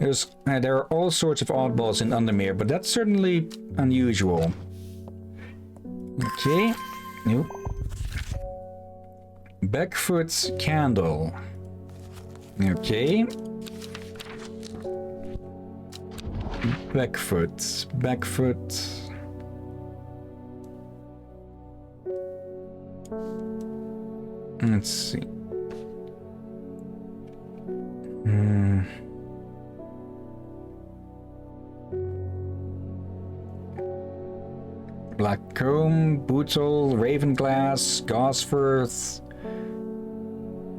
There are all sorts of oddballs in Undermere, but that's certainly unusual. Okay. Nope. Backfoot's candle. Okay. Backfoot. Let's see. Blackcomb, Bootle, Ravenglass, Gosforth,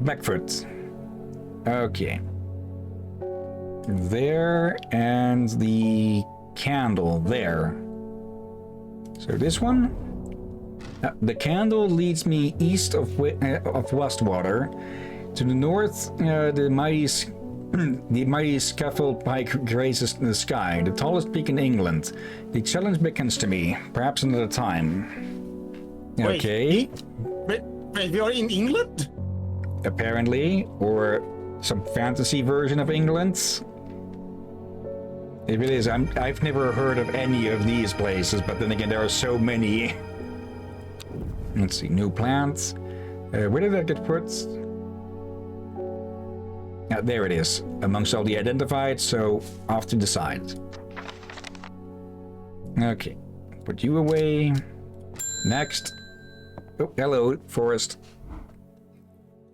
Backfoot. Okay. There, and the candle there. So this one? The candle leads me east of Westwater. To the north, the mighty scaffold pike grazes the sky, the tallest peak in England. The challenge beckons to me, perhaps another time. Okay. Wait, we are in England? Apparently, or some fantasy version of England. If it is, I've never heard of any of these places, but then again, there are so many. Let's see, new plants. Where did that get put? There it is, amongst all the identified, so off to the side. Okay, put you away. Next. Oh, hello, forest.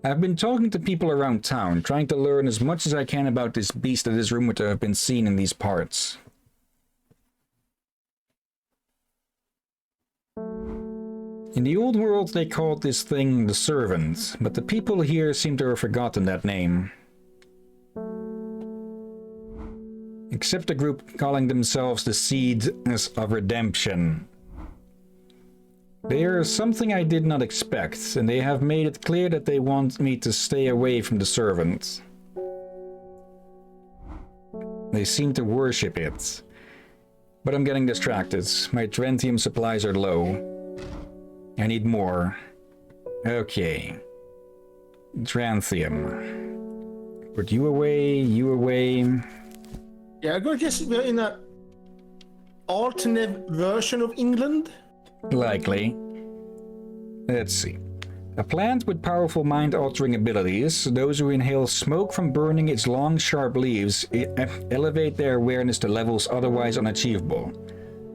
I've been talking to people around town, trying to learn as much as I can about this beast that is rumored to have been seen in these parts. In the old world, they called this thing the Servant, but the people here seem to have forgotten that name. Except a group calling themselves the Seeds of Redemption. They are something I did not expect, and they have made it clear that they want me to stay away from the Servant. They seem to worship it. But I'm getting distracted. My Trentium supplies are low. I need more. Okay. Tranthium. Put you away, you away. Yeah, I guess we're in an alternate version of England. Likely. Let's see. A plant with powerful mind-altering abilities, those who inhale smoke from burning its long, sharp leaves elevate their awareness to levels otherwise unachievable.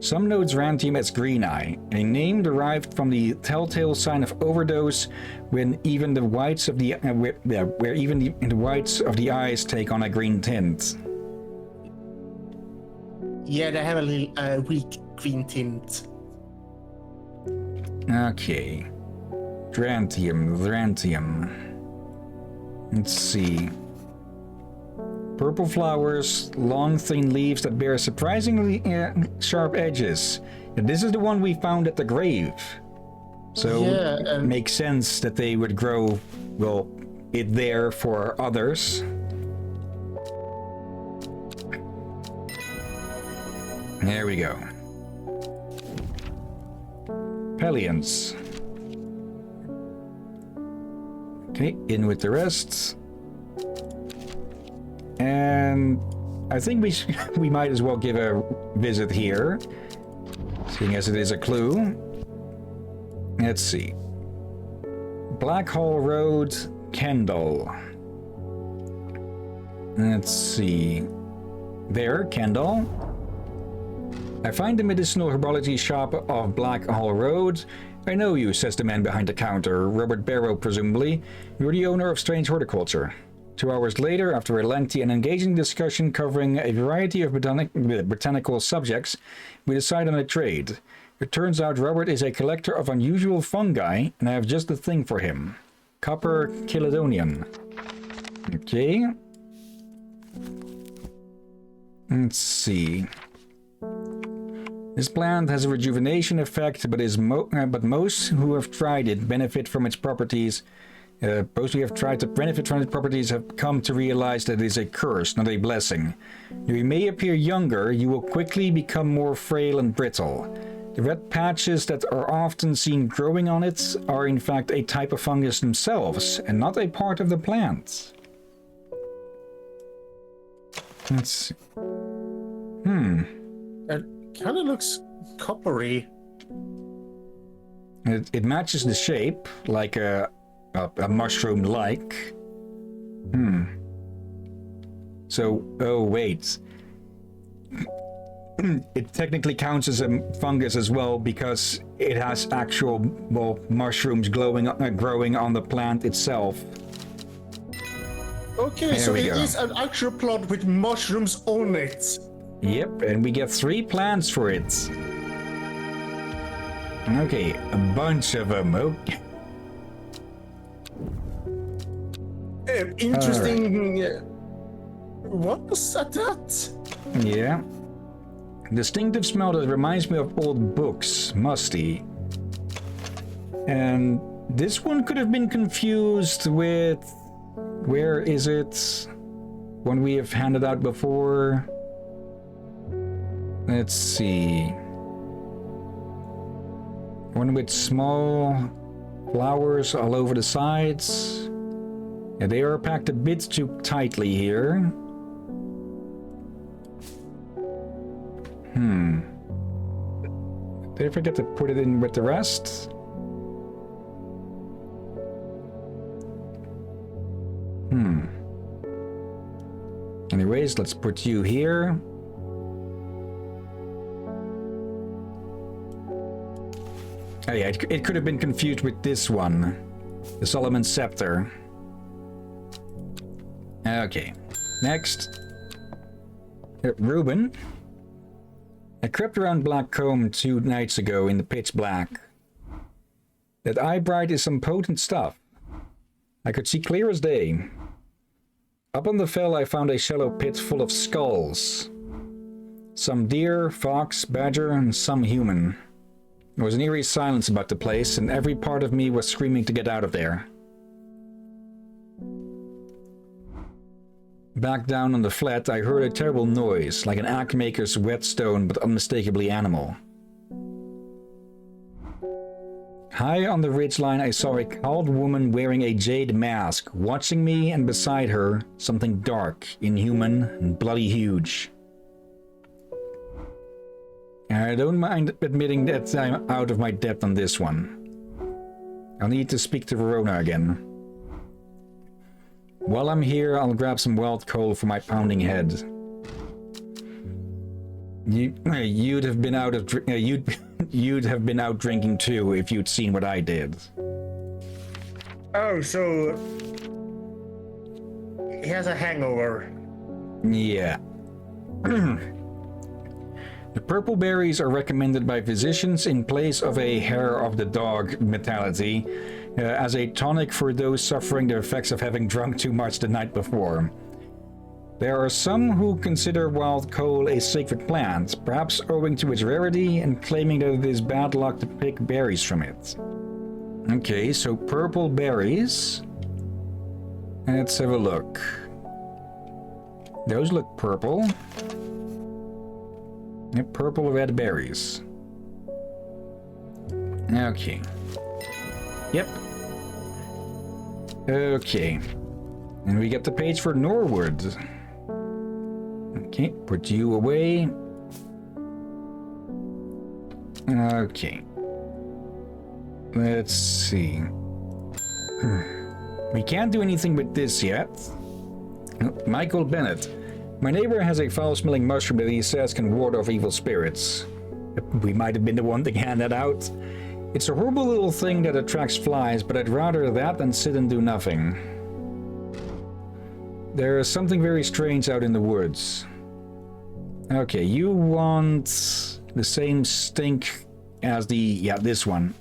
Some know Rantium as Green Eye, a name derived from the telltale sign of overdose when even the whites of the where even the whites of the eyes take on a green tint. Yeah, they have a little weak green tint. Okay. Rantium. Let's see. Purple flowers, long thin leaves that bear surprisingly sharp edges. And this is the one we found at the grave. So yeah, it makes sense that they would grow, well, it there for others. There we go. Pelions. Okay, in with the rest. And I think we might as well give a visit here, seeing as it is a clue. Let's see. Blackhall Road, Kendall. Let's see. There, Kendall. I find the medicinal herbology shop of Blackhall Road. I know you, says the man behind the counter, Robert Barrow presumably. You're the owner of Strange Horticulture. 2 hours later, after a lengthy and engaging discussion covering a variety of botanical subjects, we decide on a trade. It turns out Robert is a collector of unusual fungi, and I have just the thing for him. Copper Chelidonian. Okay. Let's see. This plant has a rejuvenation effect, but most who have tried it benefit from its properties. Those who have tried to benefit from its properties have come to realize that it is a curse, not a blessing. Though you may appear younger, you will quickly become more frail and brittle. The red patches that are often seen growing on it are in fact a type of fungus themselves, and not a part of the plant. Let's see. It kind of looks coppery. It matches the shape, like a mushroom-like. So, oh wait. It technically counts as a fungus as well because it has actual, well, mushrooms growing on the plant itself. Okay, There so we it go. is an actual plant with mushrooms on it. Yep, and we get 3 plants for it. Okay, a bunch of them. Okay. Interesting. What was that? Yeah. Distinctive smell that reminds me of old books, musty. And this one could have been confused with... Where is it? One we have handed out before. Let's see. One with small flowers all over the sides. Yeah, they are packed a bit too tightly here. Did I forget to put it in with the rest? Anyways, let's put you here. Oh yeah, it could have been confused with this one. The Solomon Scepter. Okay, next. Reuben. I crept around Black Comb 2 nights ago in the pitch black. That eye bright is some potent stuff. I could see clear as day. Up on the fell I found a shallow pit full of skulls. Some deer, fox, badger, and some human. There was an eerie silence about the place, and every part of me was screaming to get out of there. Back down on the flat, I heard a terrible noise, like an axe maker's whetstone, but unmistakably animal. High on the ridgeline, I saw a cowled woman wearing a jade mask, watching me, and beside her, something dark, inhuman, and bloody huge. I don't mind admitting that I'm out of my depth on this one. I'll need to speak to Verona again. While I'm here, I'll grab some wild coal for my pounding head. You'd have been out drinking too if you'd seen what I did. Oh, so he has a hangover. Yeah. The purple berries are recommended by physicians in place of a hair of the dog mentality, as a tonic for those suffering the effects of having drunk too much the night before. There are some who consider wild coal a sacred plant, perhaps owing to its rarity and claiming that it is bad luck to pick berries from it. Okay, so purple berries. Let's have a look. Those look purple. Yep, purple red berries. Okay. Yep. Okay. And we get the page for Norwood. Okay, put you away. Okay. Let's see. We can't do anything with this yet. Michael Bennett. My neighbor has a foul-smelling mushroom that he says can ward off evil spirits. We might have been the one to hand that out. It's a horrible little thing that attracts flies, but I'd rather that than sit and do nothing. There is something very strange out in the woods. Okay, you want the same stink as this one.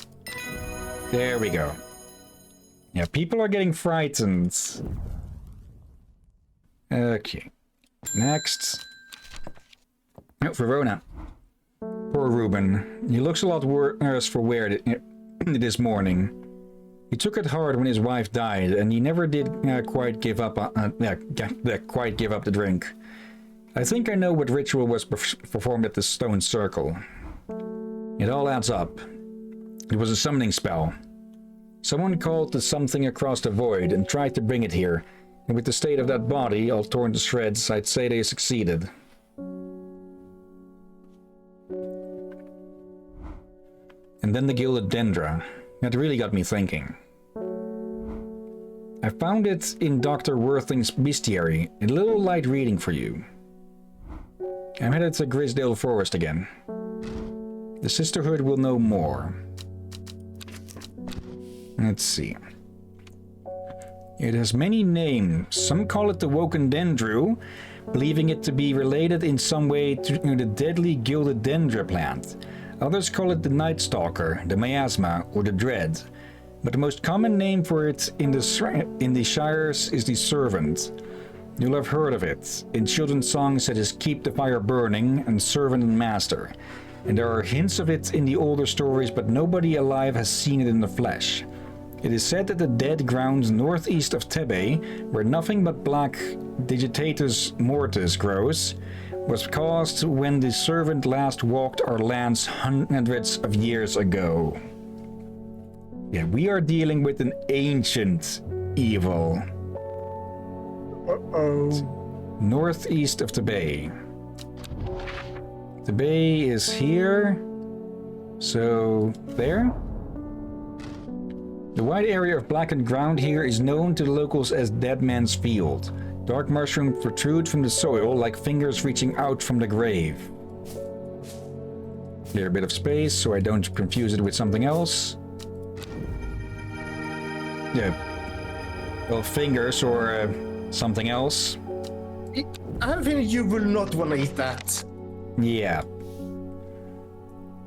There we go. Yeah, people are getting frightened. Okay. Next. Oh, Verona. Poor Reuben. He looks a lot worse for wear this morning. He took it hard when his wife died, and he never did quite give up the drink. I think I know what ritual was performed at the stone circle. It all adds up. It was a summoning spell. Someone called to something across the void and tried to bring it here. And with the state of that body, all torn to shreds, I'd say they succeeded. And then the Gilded Dendra. That really got me thinking. I found it in Dr. Worthing's bestiary. A little light reading for you. I'm headed to Grisdale Forest again. The Sisterhood will know more. Let's see. It has many names. Some call it the Woken Dendru, believing it to be related in some way to the deadly Gilded Dendra plant. Others call it the Night Stalker, the Miasma, or the Dread. But the most common name for it in the Shires is the Servant. You'll have heard of it. In children's songs it is Keep the Fire Burning and Servant and Master. And there are hints of it in the older stories, but nobody alive has seen it in the flesh. It is said that the dead grounds northeast of Tebe, where nothing but black Digitatus mortis grows, was caused when the Servant last walked our lands hundreds of years ago. Yeah, we are dealing with an ancient evil. Uh-oh. Northeast of Tebe. Tebe is here. So, there? The wide area of blackened ground here is known to the locals as Dead Man's Field. Dark mushrooms protrude from the soil like fingers reaching out from the grave. Clear a bit of space so I don't confuse it with something else. Yeah. Well, fingers or something else. I think you will not want to eat that. Yeah.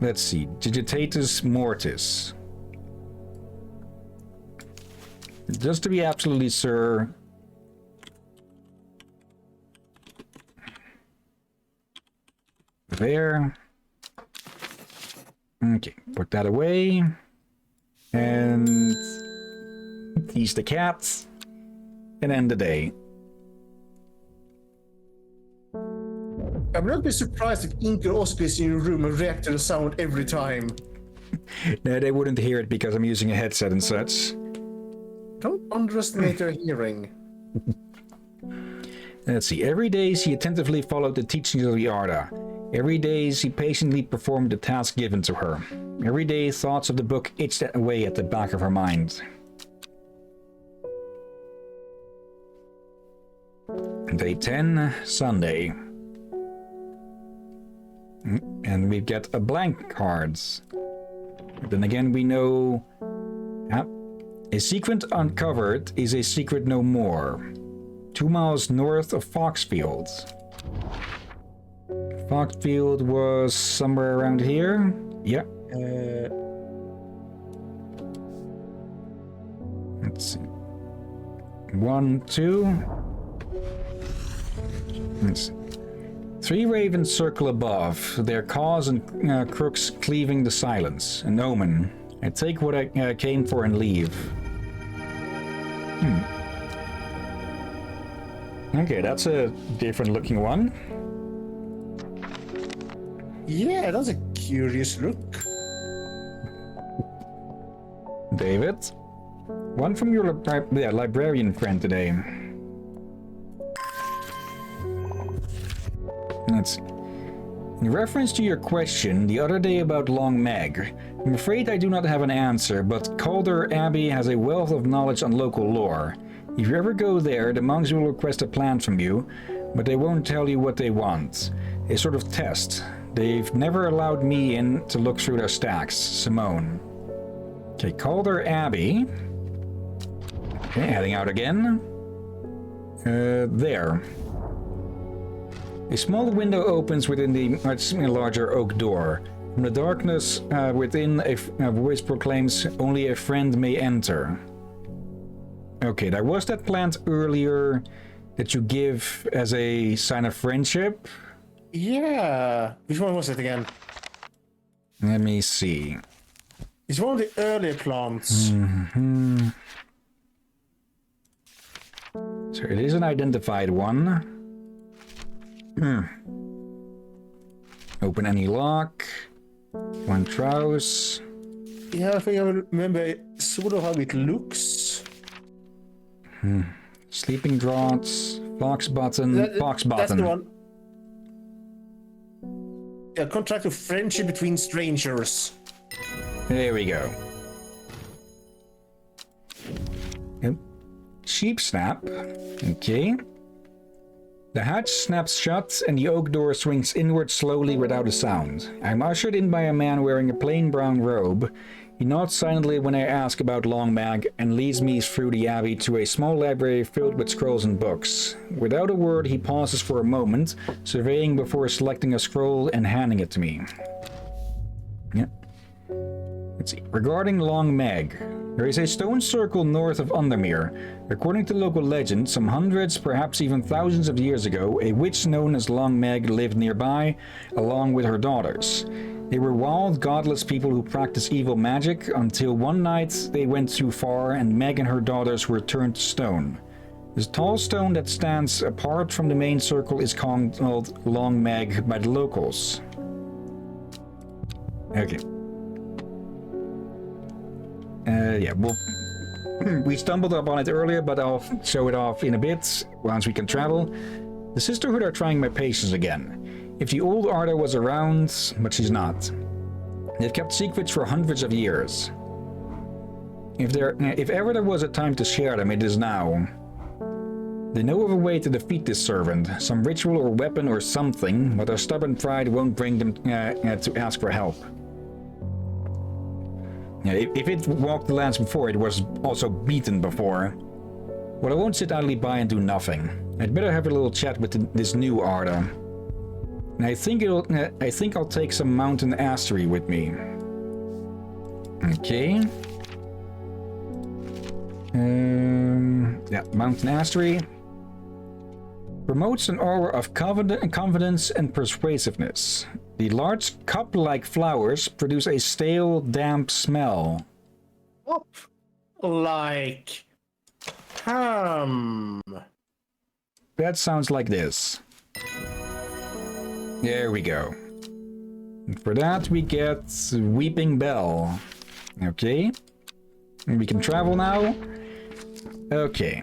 Let's see. Digitatus mortis. Just to be absolutely sure. There. Okay, put that away. And tease the cats. And end the day. I would not be surprised if Ink or Osby is in your room and react to the sound every time. No, they wouldn't hear it because I'm using a headset and such. Don't underestimate their hearing. Let's see. Every day she attentively followed the teachings of the Arda. Every day she patiently performed the task given to her. Every day thoughts of the book itched away at the back of her mind. Day 10, Sunday. And we get a blank cards. Then again we know... A secret uncovered is a secret no more. 2 miles north of Foxfield. Foxfield was somewhere around here. Yeah. Let's see. 1, 2. Let's see. 3 ravens circle above, their caws and crooks cleaving the silence. An omen. I take what I came for and leave. Okay, that's a different looking one. Yeah, that's a curious look. David. One from your librarian friend today. Let's see. In reference to your question the other day about Long Meg, I'm afraid I do not have an answer, but Calder Abbey has a wealth of knowledge on local lore. If you ever go there, the monks will request a plan from you, but they won't tell you what they want. A sort of test. They've never allowed me in to look through their stacks. Simone. Okay, Calder Abbey. Okay, heading out again. There. A small window opens within the much larger oak door. From the darkness within, a voice proclaims, "Only a friend may enter." Okay, there was that plant earlier that you give as a sign of friendship. Yeah. Which one was it again? Let me see. It's one of the earlier plants. Mm-hmm. So it is an identified one. Open any lock. One trowse. Yeah, I think I remember sort of how it looks. Sleeping draughts, fox button, fox That's the button. one. A contract of friendship between strangers. There we go. Yep. Sheep snap. Okay. The hatch snaps shut and the oak door swings inward slowly without a sound. I'm ushered in by a man wearing a plain brown robe. He nods silently when I ask about Long Mag and leads me through the abbey to a small library filled with scrolls and books. Without a word, he pauses for a moment, surveying before selecting a scroll and handing it to me. Yep. Let's see. Regarding Long Meg, there is a stone circle north of Undermere. According to local legend, some hundreds, perhaps even thousands of years ago, a witch known as Long Meg lived nearby, along with her daughters. They were wild, godless people who practiced evil magic until one night they went too far and Meg and her daughters were turned to stone. This tall stone that stands apart from the main circle is called Long Meg by the locals. Okay. Yeah, we stumbled upon it earlier, but I'll show it off in a bit once we can travel. The Sisterhood are trying my patience again. If the old Arda was around, but she's not. They've kept secrets for hundreds of years. If ever there was a time to share them, it is now. They know of a way to defeat this servant, some ritual or weapon or something, but their stubborn pride won't bring them to ask for help. If it walked the lands before, it was also beaten before. Well, I won't sit idly by and do nothing. I'd better have a little chat with this new Arda. And I think I'll take some mountain astery with me. Okay. Yeah, mountain astery. Promotes an aura of confidence and persuasiveness. The large cup-like flowers produce a stale, damp smell. Up like ham. That sounds like this. There we go. And for that we get Weeping Bell. Okay. And we can travel now. Okay.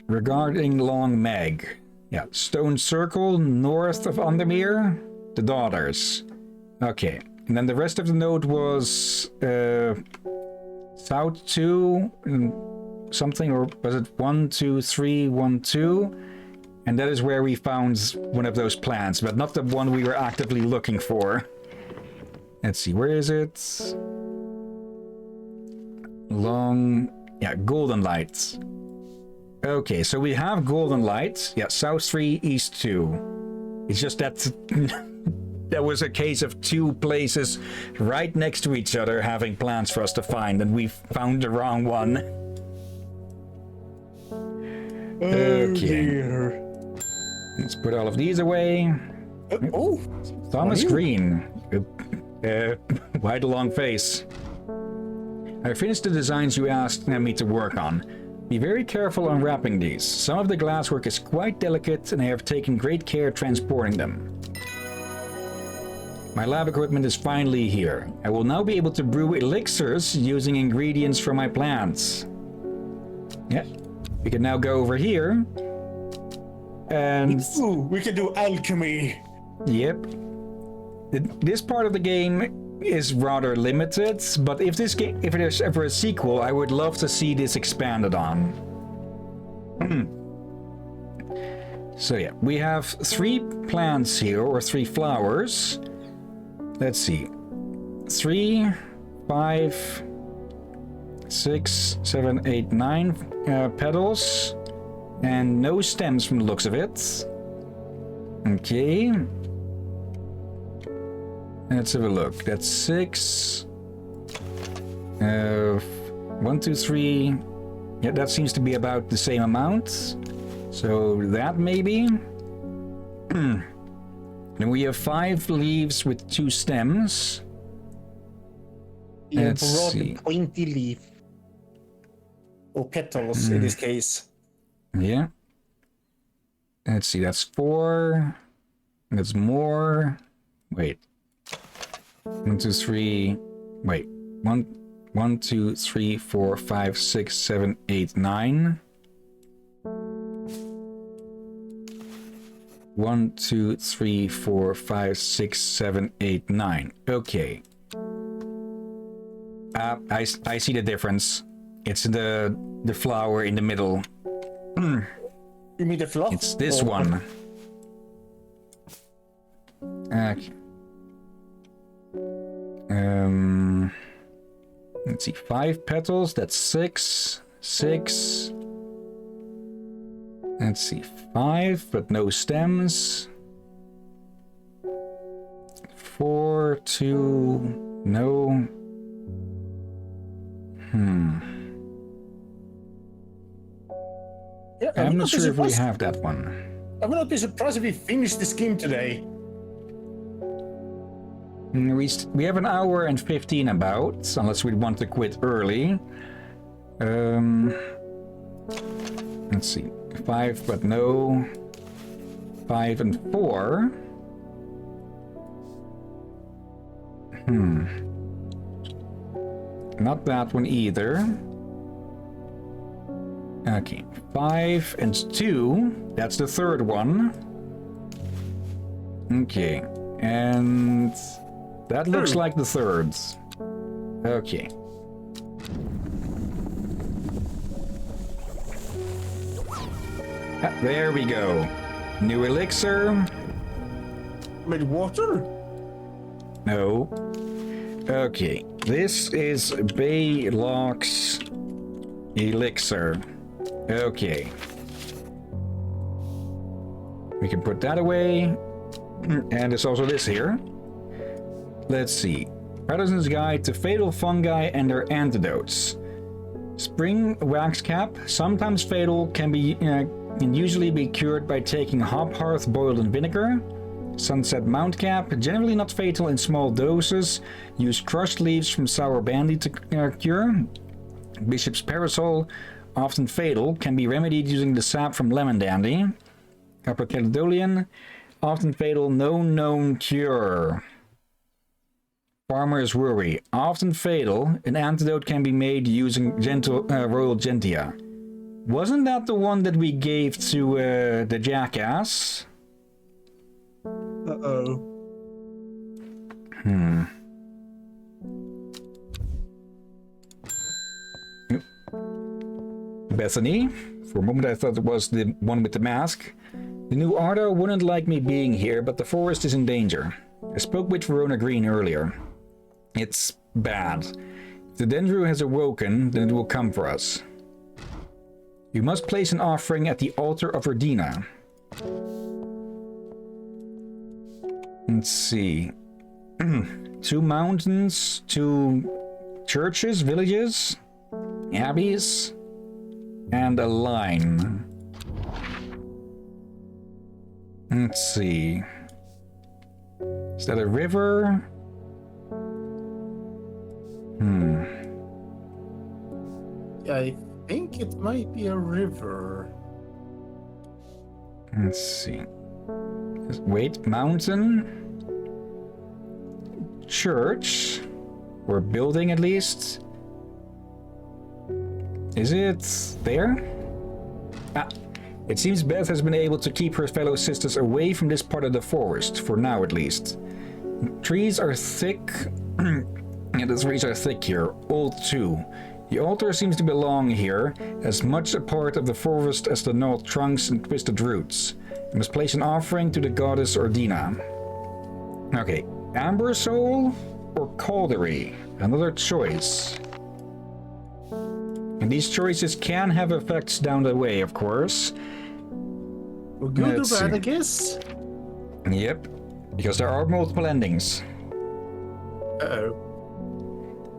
Regarding Long Meg. Yeah, Stone Circle, north of Undermere. The daughters. Okay. And then the rest of the note was south 2 and something, or was it 1, 2, 3, 1, 2? And that is where we found one of those plants, but not the one we were actively looking for. Let's see, where is it? Yeah, Golden Light. Okay, so we have Golden Light. Yeah, South 3, East 2. It's just that there was a case of two places right next to each other having plants for us to find, and we found the wrong one. Okay. Dear. Let's put all of these away. Oh, Thomas Green. Why the long face? I finished the designs you asked me to work on. Be very careful unwrapping these. Some of the glasswork is quite delicate and I have taken great care transporting them. My lab equipment is finally here. I will now be able to brew elixirs using ingredients from my plants. Yeah, we can now go over here. And ooh, we can do alchemy. yep, this part of the game is rather limited, but if it is ever a sequel, I would love to see this expanded on. So yeah, we have 3 plants here, or 3 flowers. Let's see, 3, 5, 6, 7, 8, 9 petals. And no stems from the looks of it. Okay. Let's have a look. That's 6. 1, 2, 3. Yeah, that seems to be about the same amount. So that maybe. Then we have 5 leaves with 2 stems. Yeah, Let's see. pointy leaf. Or petals in this case. Yeah. Let's see, that's 4. That's more. Wait. 1, 2, 3. Wait. 1, 2, 3, 4, 5, 6, 7, 8, 9. 1, 2, 3, 4, 5, 6, 7, 8, 9. Okay. I see the difference. It's the flower in the middle. You mean the fluff? It's this one. Okay. Let's see. 5 petals. That's 6. 6. Let's see. 5, but no stems. 4, 2, no. Yeah, I'm not sure if we have that one. I will not be surprised if we finish this game today. We have an hour and 15 about, unless we want to quit early. Let's see. 5, but no. 5 and 4. Not that one either. Okay. 5 and 2. That's the third one. Okay. And that looks like the third. Okay. There we go. New elixir. Made water? No. Okay. This is Baylock's elixir. Okay. We can put that away. And there's also this here. Let's see. Patterson's Guide to Fatal Fungi and Their Antidotes. Spring wax cap, sometimes fatal, can usually be cured by taking hop hearth boiled in vinegar. Sunset mount cap, generally not fatal in small doses. Use crushed leaves from sour bandy to cure. Bishop's parasol, often fatal, can be remedied using the sap from lemon dandy. Upper Caledonian, often fatal, no known cure. Farmer's worry, often fatal, an antidote can be made using royal gentia. Wasn't that the one that we gave to the jackass? Uh-oh. Bethany, for a moment I thought it was the one with the mask. The new Ardo wouldn't like me being here, but the forest is in danger. I spoke with Verona Green earlier. It's bad. If the Dendru has awoken, then it will come for us. You must place an offering at the altar of Erdina. Let's see. 2 mountains, 2 churches, villages, abbeys, and a line. Let's see. Is that a river? I think it might be a river. Let's see. Wait, mountain? Church? Or building at least? Is it there? Ah, it seems Beth has been able to keep her fellow sisters away from this part of the forest, for now at least. Trees are thick. Yeah, the trees are thick here, old too. The altar seems to belong here, as much a part of the forest as the gnarled trunks and twisted roots. You must place an offering to the goddess Erdina. Okay, Amber Soul or Caldery? Another choice. And these choices can have effects down the way, of course. Well, good or bad, I guess. Yep, because there are multiple endings. Uh-oh.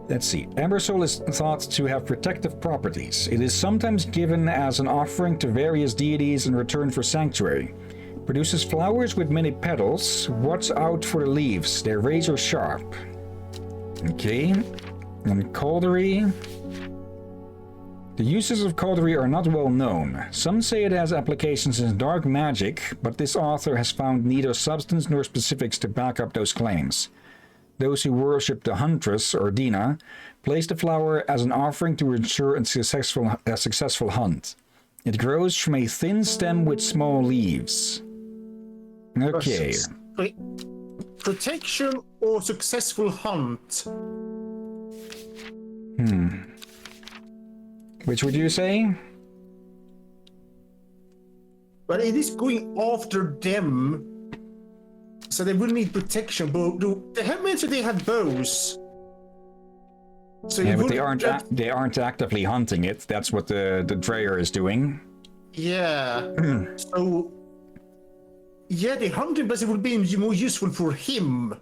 Let's see. Amber Soul is thought to have protective properties. It is sometimes given as an offering to various deities in return for sanctuary. Produces flowers with many petals. Watch out for the leaves. They're razor sharp. Okay. And Caldery. The uses of Caldery are not well known. Some say it has applications in dark magic, but this author has found neither substance nor specifics to back up those claims. Those who worship the huntress, or Dina, place the flower as an offering to ensure a successful hunt. It grows from a thin stem with small leaves. Okay. Wait. Protection or successful hunt? Which would you say? But it is going after them. So they will need protection. But they have mentioned they had bows. So Yeah, but they aren't actively hunting it. That's what the Dreyer is doing. Yeah. So yeah, they hunt him, but it would be more useful for him.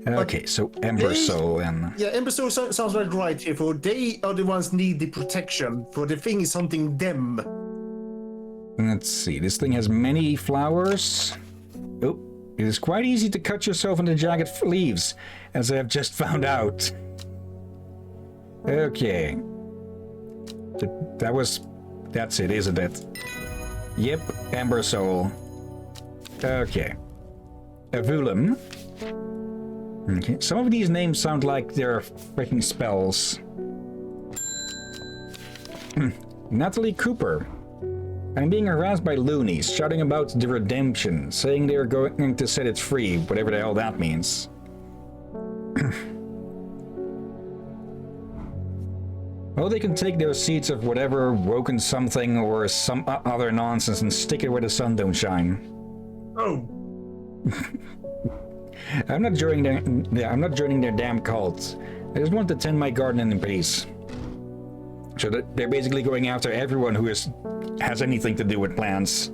Okay, so Ember Soul and Yeah, Ember Soul sounds right here. For they are the ones need the protection. For the thing is hunting them. let's see. This thing has many flowers. Oh, it is quite easy to cut yourself into jagged leaves, as I have just found out. Okay. That's it, isn't it? Yep, Ember Soul. Okay. Avulum. Okay, some of these names sound like they're freaking spells. Natalie Cooper. I'm being harassed by loonies, shouting about the redemption, saying they are going to set it free, whatever the hell that means. Well, they can take their seeds of whatever woken something or some other nonsense and stick it where the sun don't shine. Oh. I'm not joining their damn cults. I just want to tend my garden in peace. So they're basically going after everyone who has anything to do with plants.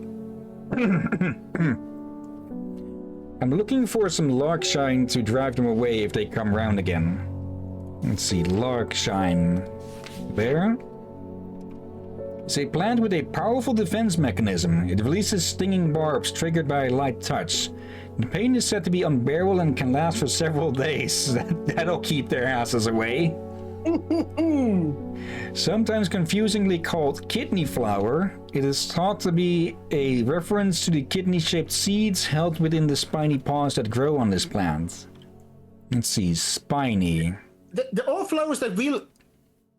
I'm looking for some Larkshine to drive them away if they come round again. Let's see, Larkshine. There. It's a plant with a powerful defense mechanism. It releases stinging barbs triggered by a light touch. The pain is said to be unbearable and can last for several days. That'll keep their asses away. Sometimes confusingly called kidney flower, it is thought to be a reference to the kidney-shaped seeds held within the spiny pods that grow on this plant. Let's see, spiny. There are flowers that will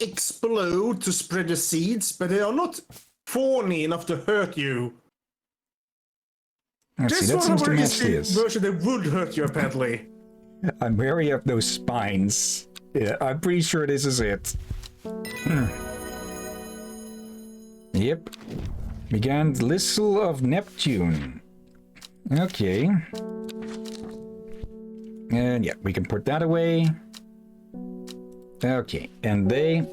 explode to spread the seeds, but they are not thorny enough to hurt you. Let's see, that This seems to one match is the this. version that would hurt you, apparently. I'm wary of those spines. Yeah, I'm pretty sure this is it. Yep. Began the Listle of Neptune. Okay. And yeah, we can put that away. Okay, and they...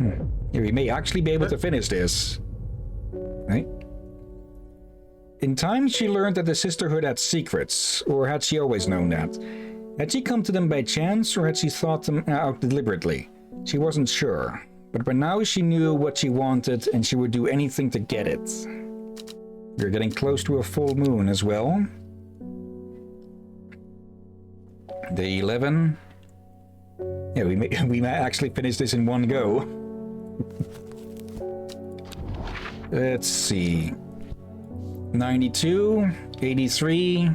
Yeah, we may actually be able to finish this. Right? In time, she learned that the Sisterhood had secrets, or had she always known that? Had she come to them by chance, or had she thought them out deliberately? She wasn't sure, but by now she knew what she wanted, and she would do anything to get it. We're getting close to a full moon as well. Day 11. Yeah, we may actually finish this in one go. Let's see. 92, 83,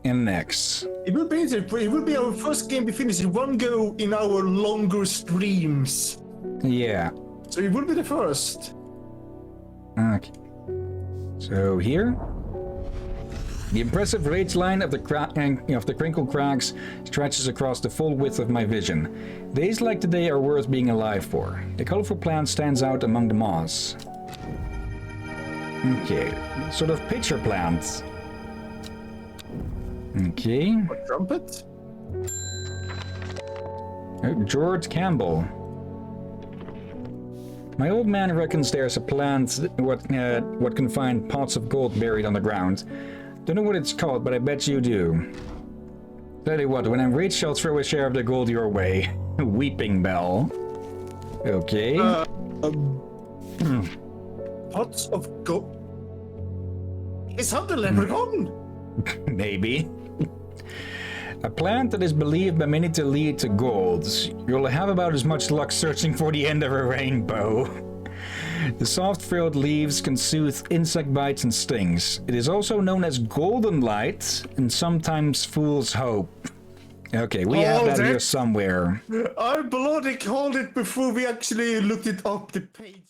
and next. It will be interesting. It will be our first game we finish in one go in our longer streams. Yeah. So it will be the first. Okay. So here. The impressive ridge line of the crinkled crags stretches across the full width of my vision. Days like today are worth being alive for. The colorful plant stands out among the moss. Okay, sort of pitcher plant. Okay. A trumpet? George Campbell. My old man reckons there's a plant what can find pots of gold buried on the ground. Don't know what it's called, but I bet you do. Tell you what, when I'm rich, I'll throw a share of the gold your way. Weeping Bell. Okay. Pots of gold? Is that the leprechaun? Maybe. A plant that is believed by many to lead to gold. You'll have about as much luck searching for the end of a rainbow. The soft frilled leaves can soothe insect bites and stings. It is also known as golden light and sometimes fool's hope. Okay, we have that here somewhere. I bloody called it before we actually looked it up the page.